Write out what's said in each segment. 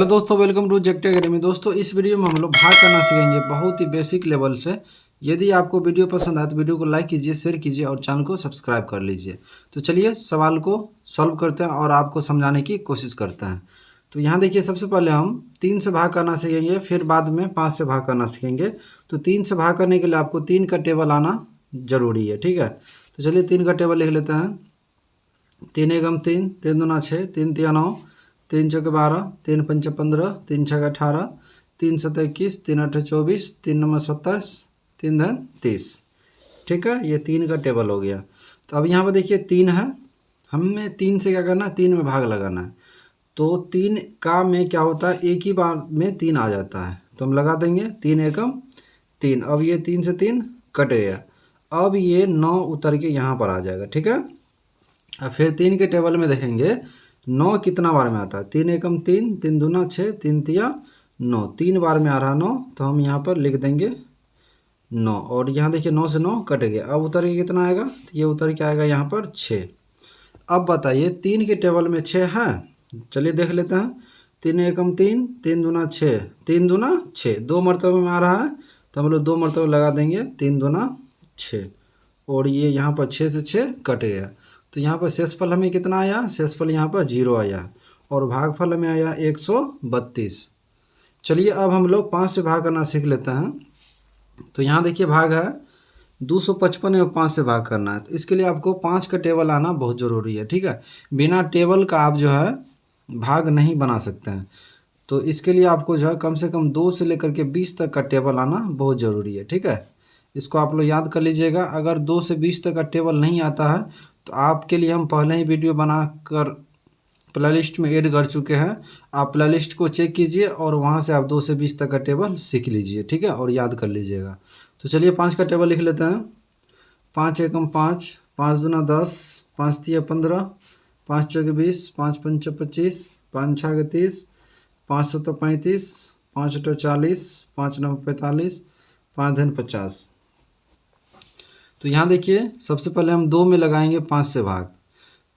Hello दोस्तों, welcome to जेक्टे academy. दोस्तों, इस वीडियो में हम लोग भाग करना सीखेंगे बहुत ही बेसिक लेवल से। यदि आपको वीडियो पसंद आए तो वीडियो को लाइक कीजिए, शेयर कीजिए और चैनल को सब्सक्राइब कर लीजिए। तो चलिए सवाल को सॉल्व करते हैं और आपको समझाने की कोशिश करते हैं। तो यहाँ देखिए, सबसे पहले हम 3 से भाग करना सीखेंगे, फिर बाद में 5 से भाग करना सीखेंगे। तो 3 से भाग करने के लिए आपको 3 का टेबल आना ज़रूरी है, ठीक है। तो चलिए 3 का टेबल लिख लेते हैं। 3 एकम 3, 3 दूना 6, 3 तिया 9, 3 चौके 12, 3 पंचे 15, 3 छः 18, 3 सत्ते 21, 3 आठे 24, 3 नंबर 27, 3 धन 30। ठीक है, ये 3 का टेबल हो गया। तो अब यहाँ पर देखिए 3 है, हमें 3 से क्या करना है, 3 में भाग लगाना है। तो 3 का में क्या होता है, एक ही बार में 3 आ जाता है। तो हम लगा देंगे 3 एकम 3। अब ये 3 से 3 कट गया। अब ये 9 उतर के यहाँ पर आ जाएगा, ठीक है। अब फिर 3 के टेबल में देखेंगे 9 कितना बार में आता है। 3 एकम 3, 3 दूना 6, 3 तिया 9, 3 बार में आ रहा 9। तो हम यहाँ पर लिख देंगे 9। और यहाँ देखिए 9 से 9 कट गया। अब उतर के कितना आएगा, तो ये उतर के आएगा यहाँ पर 6। अब बताइए 3 के टेबल में 6 है। चलिए देख लेते हैं। 3 एकम 3, 3 दूना 6, 3 दूना 6, 2 मरतबे में आ रहा है। तो हम लोग 2 मरतबे लगा देंगे, 3 दूना 6। और ये यहाँ पर 6 से 6 कट गया। तो यहाँ पर शेषफल हमें कितना आया, शेषफल यहाँ पर 0 आया और भागफल हमें आया 132। चलिए अब हम लोग 5 से भाग करना सीख लेते हैं। तो यहाँ देखिए भाग है 255 और 5 से भाग करना है। तो इसके लिए आपको 5 का टेबल आना बहुत ज़रूरी है, ठीक है। बिना टेबल का आप जो है भाग नहीं बना सकते हैं। तो इसके लिए आपको जो है कम से कम 2 से लेकर के 20 तक का टेबल आना बहुत ज़रूरी है, ठीक है। इसको आप लोग याद कर लीजिएगा। अगर 2 से 20 तक का टेबल नहीं आता है तो आपके लिए हम पहले ही वीडियो बनाकर प्लेलिस्ट में ऐड कर चुके हैं। आप प्लेलिस्ट को चेक कीजिए और वहां से आप 2 से 20 तक का टेबल सीख लीजिए, ठीक है, और याद कर लीजिएगा। तो चलिए 5 का टेबल लिख लेते हैं। 5 एकम 5, 5 दूना 10, 5 तिया 15, 5 चौके 20, 5 पंचे 25, 5 छः 30, 5 सत्तर 35, 5 अठे 40, 5 नौ 45, 5 धन 50। तो यहाँ देखिए सबसे पहले हम 2 में लगाएंगे 5 से भाग।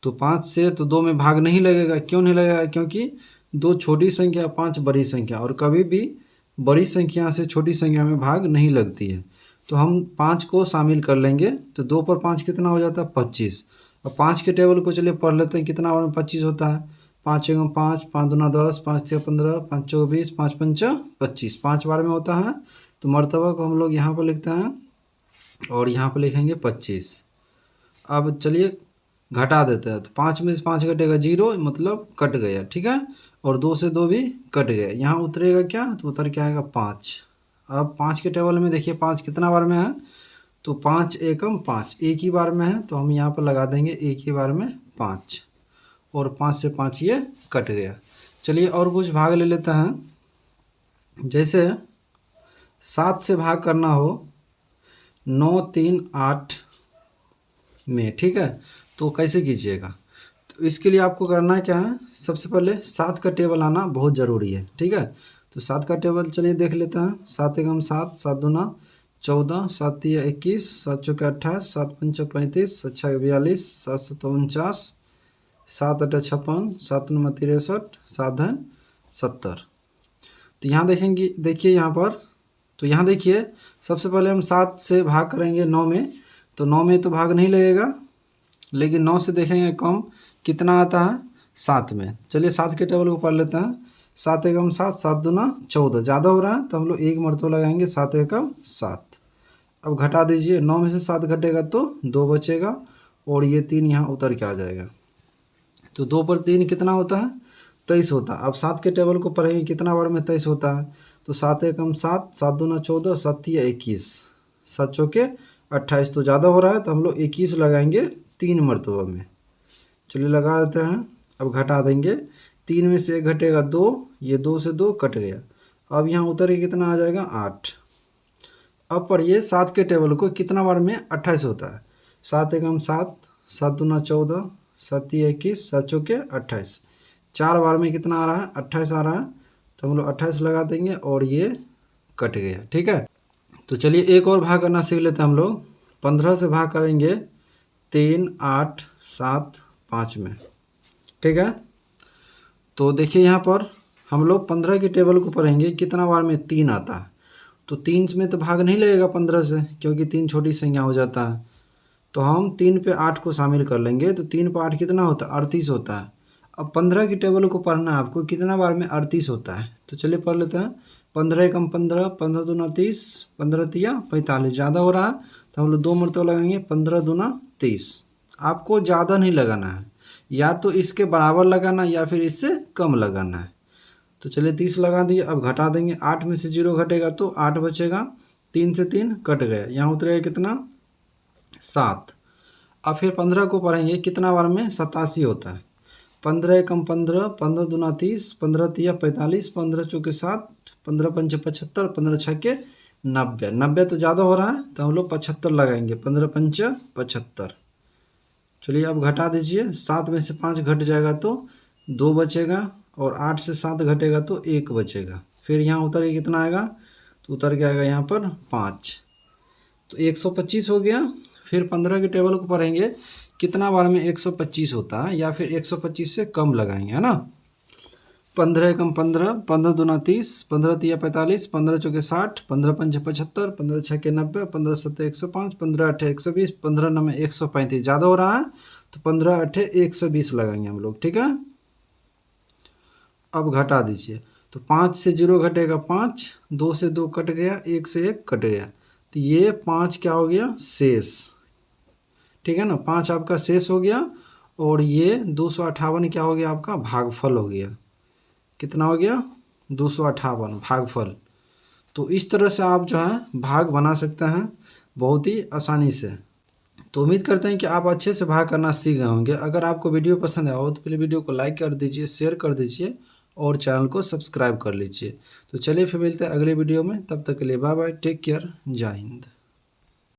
तो 5 से तो 2 में भाग नहीं लगेगा। क्यों नहीं लगेगा, क्योंकि 2 छोटी संख्या, 5 बड़ी संख्या, और कभी भी बड़ी संख्या से छोटी संख्या में भाग नहीं लगती है। तो हम 5 को शामिल कर लेंगे। तो 2 पर 5 कितना हो जाता है, 25। अब 5 के टेबल को चलिए पढ़ लेते हैं, कितना बार में 25 होता है। 5 एकम 5, 5 दूना 10, 5 तिया 15, 5 चौके 20, 5 पंचा 25, 5 बार में होता है। तो मर्तबा को हम लोग यहाँ पर लिखते हैं और यहाँ पर लिखेंगे 25। अब चलिए घटा देते हैं। तो 5 में से 5 कटेगा 0, मतलब कट गया, ठीक है। और 2 से 2 भी कट गया। यहाँ उतरेगा क्या, तो उतर के आएगा 5। अब 5 के टेबल में देखिए 5 कितना बार में है, तो 5 एकम 5 एक ही बार में है। तो हम यहाँ पर लगा देंगे एक ही बार में 5, और 5 से 5 ये कट गया। चलिए और कुछ भाग ले लेते हैं। जैसे 7 से भाग करना हो 9, 3, 8 में, ठीक है। तो कैसे कीजिएगा, तो इसके लिए आपको करना क्या है, सबसे पहले 7 का टेबल आना बहुत ज़रूरी है, ठीक है। तो 7 का टेबल चलिए देख लेते हैं। 7 एकम 7, 7 दूना 14, 7 तिया 21, 7 चौके 28, 7 पंचे 35, 7 छः 42, 7 सत्ते 49, 7 अठे 56, 7 नौ 63, 7 धन 70। तो यहाँ देखेंगे, देखिए यहाँ पर, तो यहाँ देखिए सबसे पहले हम 7 से भाग करेंगे 9 में। तो 9 में तो भाग नहीं लगेगा, लेकिन 9 से देखेंगे कम कितना आता है, 7 में। चलिए 7 के टेबल को पढ़ लेते हैं। 7 एकम 7, 7 दूना 14, ज़्यादा हो रहा है तो हम लोग एक मरतबा लगाएंगे 7 एकम 7। अब घटा दीजिए, 9 में से 7 घटेगा तो 2 बचेगा, और ये 3 यहाँ उतर के आ जाएगा। तो 2 पर 3 कितना होता है, 23 होता है। अब 7 के टेबल को पढ़ेंगे कितना बार में 23 होता है। तो 7 एकम 7, 7 दूना 14, 7 तिया 21, 7 चौके 28, तो ज़्यादा हो रहा है तो हम लोग 21 लगाएंगे 3 मरतबा में। चलिए लगा देते हैं। अब घटा देंगे, 3 में से 1 घटेगा 2, ये 2 से 2 कट गया। अब यहाँ उतर के कितना आ जाएगा, 8। अब पढ़िए 7 के टेबल को कितना बार में 28 होता है। 7 एकम 7, 7 दूना 14, 7 तिया 21, 7 चौके 28, 4 बार में कितना आ रहा है, 28 आ रहा है। तो हम लोग 28 लगा देंगे और ये कट गया, ठीक है। तो चलिए एक और भाग करना सीख लेते हैं हम लोग। 15 से भाग करेंगे 3, 8, 7, 5 में, ठीक है। तो देखिए यहाँ पर हम लोग 15 के टेबल को पढ़ेंगे कितना बार में 3 आता है। तो 3 में तो भाग नहीं लगेगा 15 से, क्योंकि 3 छोटी संख्या हो जाता है। तो हम 3 पे 8 को शामिल कर लेंगे, तो 3 पे 8 कितना होता है, 38 होता है। अब 15 की टेबल को पढ़ना है आपको, कितना बार में 38 होता है। तो चलिए पढ़ लेते हैं। 15 एकम 15, 15 दूना 30, 15 तिया 45। ज़्यादा हो रहा है तो हम लोग 2 मरतबा लगाएंगे, 15 दूना 30। आपको ज़्यादा नहीं लगाना है, या तो इसके बराबर लगाना या फिर इससे कम लगाना है। तो चलिए 30 लगा दिए। अब घटा देंगे, 8 में से 0 घटेगा तो 8 बचेगा, 3 से 3 कट गया, यहाँ उतरेगा कितना, 7। अब फिर 15 को पढ़ेंगे कितना बार में 87 होता है। 15 एकम 15, 15 दूना 30, 15 तिया 45, 15 चौके 7, 15 पंचे 75, 15 छक्के 90। 90 तो ज़्यादा हो रहा है तो हम लोग 75 लगाएंगे, 15 पंचे 75। चलिए अब घटा दीजिए, 7 में से 5 घट जाएगा तो 2 बचेगा, और 8 से 7 घटेगा तो 1 बचेगा। फिर यहाँ उतर के कितना आएगा, तो उतर के आएगा यहाँ पर 5। तो 125 हो गया। फिर 15 के टेबल को पढ़ेंगे कितना बार में 125 होता है, या फिर 125 से कम लगाएंगे, है ना। 15 एकम 15, 15 दूना 30, 15 तिया 45, 15 चौके 60, 15 पंचे 75, 15 छक्के 90, 15 सत्ते 105, 15 अट्ठे 120, 15 नमे 135। ज़्यादा हो रहा है तो 15 अट्ठे 120 लगाएंगे हम लोग, ठीक है। अब घटा दीजिए, तो 5 से 0 घटेगा 5, 2 से 2 कट गया, 1 से 1 कट गया, तो ये 5 क्या हो गया, शेष, ठीक है ना। 5 आपका शेष हो गया, और ये 258 क्या हो गया, आपका भागफल हो गया। कितना हो गया, 258 भागफल। तो इस तरह से आप जो है भाग बना सकते हैं बहुत ही आसानी से। तो उम्मीद करते हैं कि आप अच्छे से भाग करना सीख गए होंगे। अगर आपको वीडियो पसंद आया हो तो पहले वीडियो को लाइक कर दीजिए, शेयर कर दीजिए और चैनल को सब्सक्राइब कर लीजिए। तो चलिए फिर मिलते हैं अगले वीडियो में, तब तक के लिए बाय बाय, टेक केयर, जय हिंद।